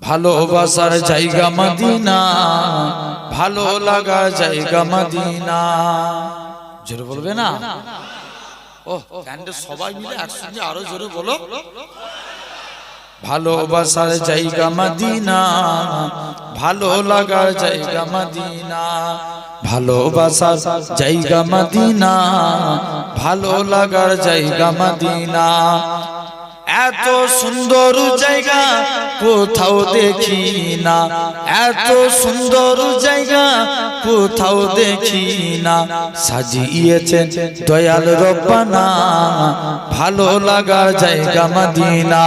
ভালোবাসার জায়গা মদিনা, ভালো লাগার জায়গা মদিনা। জোরে বলবে না? ও ক্যান্ডে সবাই মিলে একসঙ্গে আরো জোরে বলো। ভালোবাসার জায়গা মদিনা, ভালো লাগার জায়গা মদিনা। ভালোবাসার জায়গা মদিনা, ভালো লাগার জায়গা মদিনা। এত সুন্দর জায়গা কোথাও দেখি না, এত সুন্দর জায়গা কোথাও দেখি না। সাজিয়েছেন দয়াল রব্বানা, ভালো লাগার জায়গা মদিনা।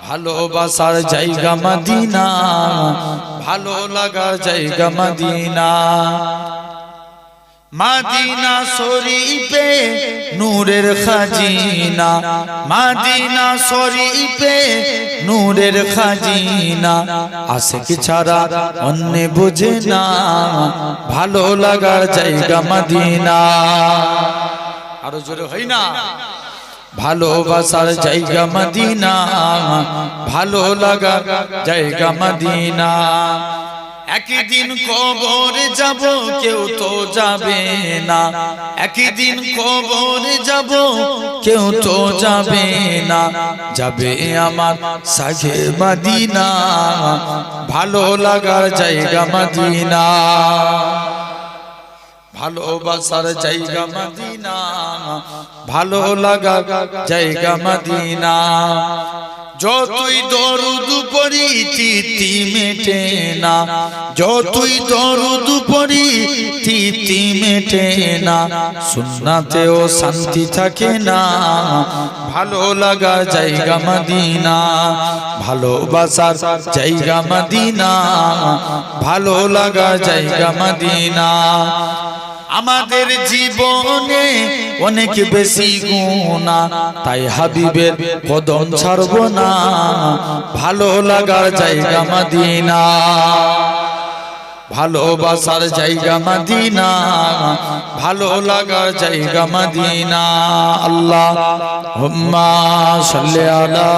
ভালোবাসার জায়গা মদিনা, ভালো লাগার জায়গা মদিনা। মদিনা শরীফে নূরের খাজিনা, মদিনা শরীফে নূরের খাজিনা। আশিক ছাড়া অন্য বুঝে না, ভালো লাগার জায়গা মদিনা। আরো জোরে হয় না? ভালোবাসার জায়গা মদিনা, ভালো লাগার জায়গা মদিনা। একদিন কবরে যাব কেউ তো যাবে না, একদিন কবরে যাব কেউ তো যাবে না। যাবে আমার সাজে মদিনা, ভালো লাগার জায়গা মদিনা। ভালোবাসার জায়গা মদিনা, ভালো লাগার জায়গা মদিনা। যতই দরুদ পড়ি তৃপ্তি মেটে না, যতই দরুদ পড়ি তৃপ্তি মেটে না। সুন্নাতেও শান্তি থাকে না, ভালো লাগার জায়গা মদিনা। ভালোবাসার জায়গা মদিনা, ভালো লাগার জায়গা মদিনা। আমাদের জীবনে অনেক বেশি গুনাহ, তাই হাবিবের কদম ছাড়ব না, ভালো লাগার জায়গা মদিনা। ভালোবাসার জায়গা মদিনা, ভালো লাগার জায়গা মদিনা। আল্লাহুম্মা সাল্লি আলা।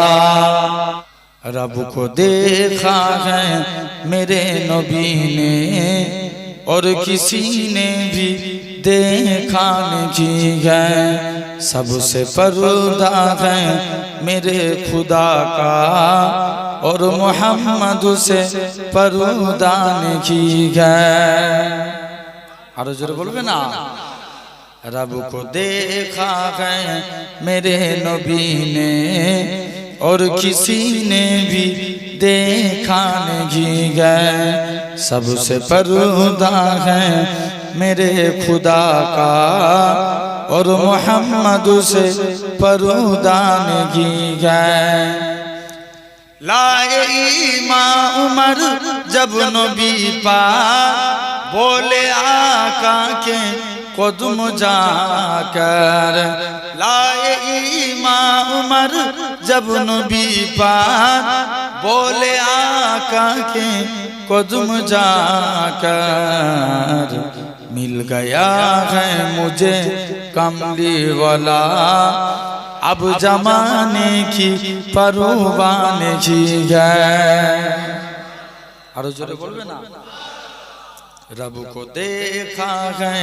रब को देखा है मेरे नबी ने और किसी ने भी देखा नहीं है। सबसे पर्दा है मेरे खुदा का और मोहम्मद से पर्दा नहीं है। आरो जोरे बोलबे ना? रब को देखा है मेरे नबी ने और किसी ने भी देखा नहीं है। सबसे पर्दा है मेरे खुदा का और मोहम्मद से पर्दा नहीं है। लाए इमाम उमर जब नबी पाक बोले आका के कदम जाकर। लाए इमाम उमर जब नबी पाक बोले आका के कदम जाकर। मिल गया है मुझे कमली वाला, अब जमाने की परवाह नहीं है। आरो जोरे बोलबे ना? रब को देखा है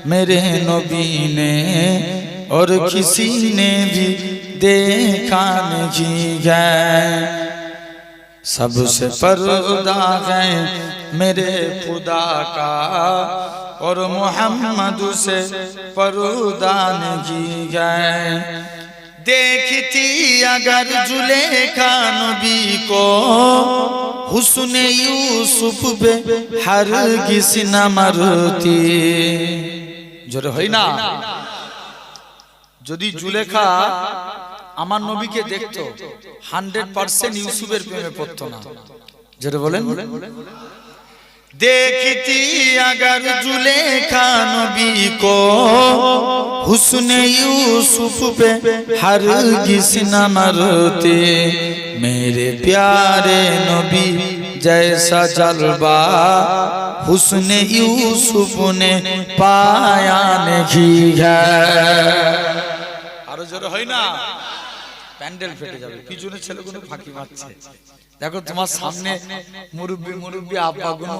मेरे नबी ने और किसी ने भी देखा नहीं है। सबसे पर्दा है मेरे खुदा का और मोहम्मद से पर्दा नहीं है। देखती अगर जुलेखा नबी को हुस्न यूसुफ पे हरगिज़ न मरती। जोरे হয় না? যদি জুলেখা আমার নবীকে দেখতো 100% ইউসুফের প্রেমে পড়তো না। জোরে বলেন। देखती अगर जुलेखा नबी को हुस्न यूसुफ पे हरगिज़ न मरते। मेरे प्यारे नबी जैसा जलवा हुस्न यूसुफ ने पाया नहीं है। आरो जोरे হয় না? প্যান্ডেল ফেটে যাবে, পিছনের ছেলেগুলো ফাঁকি মারছে। দেখো তোমার সামনে মুরব্বি মুরব্বি আব্বা গুলো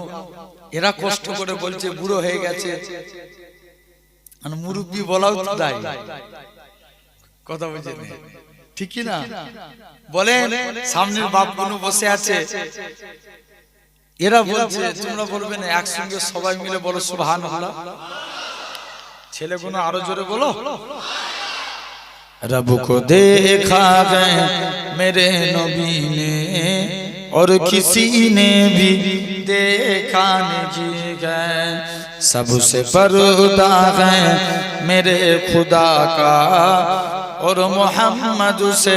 এরা কষ্ট করে বলছে বুড়ো হয়ে গেছে, মুরব্বি বলাও তো দায়, কথা বুঝেন ঠিক কি না বলেন? সামনের বাপগুলো বসে আছে, এরা বলছে, তোমরা বলবে না একসঙ্গে সবাই মিলে বলো সুবহানাল্লাহ। ছেলেগুলো আরো জোরে বলো। रब को देखा है मेरे नबी ने और किसी ने भी देखा नहीं है, सबसे पर्दा है मेरे खुदा का और मोहम्मद से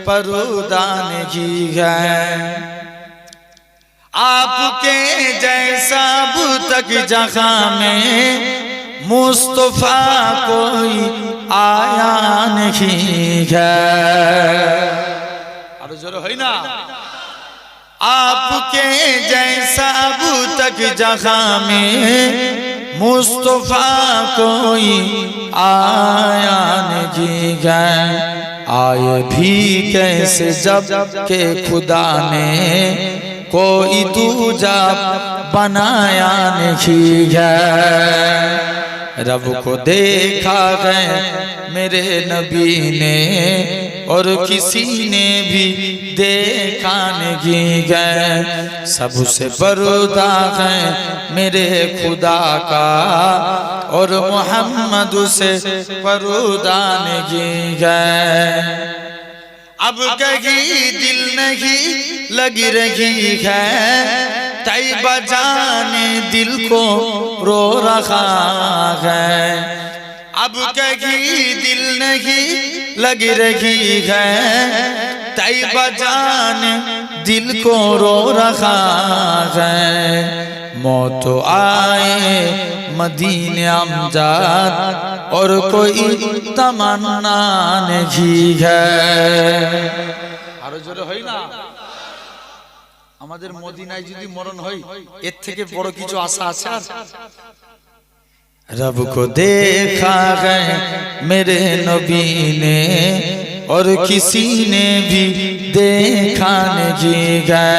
पर्दा नहीं है। आपके जैसा अब तक जहां में मुस्तफा कोई आया नहीं है। अरे जोर है ना, आपके जैसा अब तक जहां में मुस्तफा कोई आया नहीं है। आए भी कैसे जब के खुदा ने कोई दूजा बनाया नहीं है। रब को देखा है मेरे नबी ने और किसी ने भी देखा नहीं है, सबसे पर्दा है मेरे खुदा का और मोहम्मद से पर्दा नहीं है। अब कहीं दिल नहीं लगी रही है, तैयबा जाने दिल को रो रहा है। अब कहीं दिल नहीं लगी रही है, तैयबा जाने दिल को रो रहा है। मौत आए मदीने अमजाद और कोई तमन्ना नहीं है। আরো জোরে হয় না, আমাদের মদিনায় যদি মরণ হয় এর থেকে বড় কিছু আশা আছে আর? रब को देखा है मेरे नबी ने और किसी ने भी देखा नहीं है।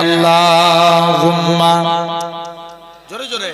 अल्लाहुम्मा जोरे जोरे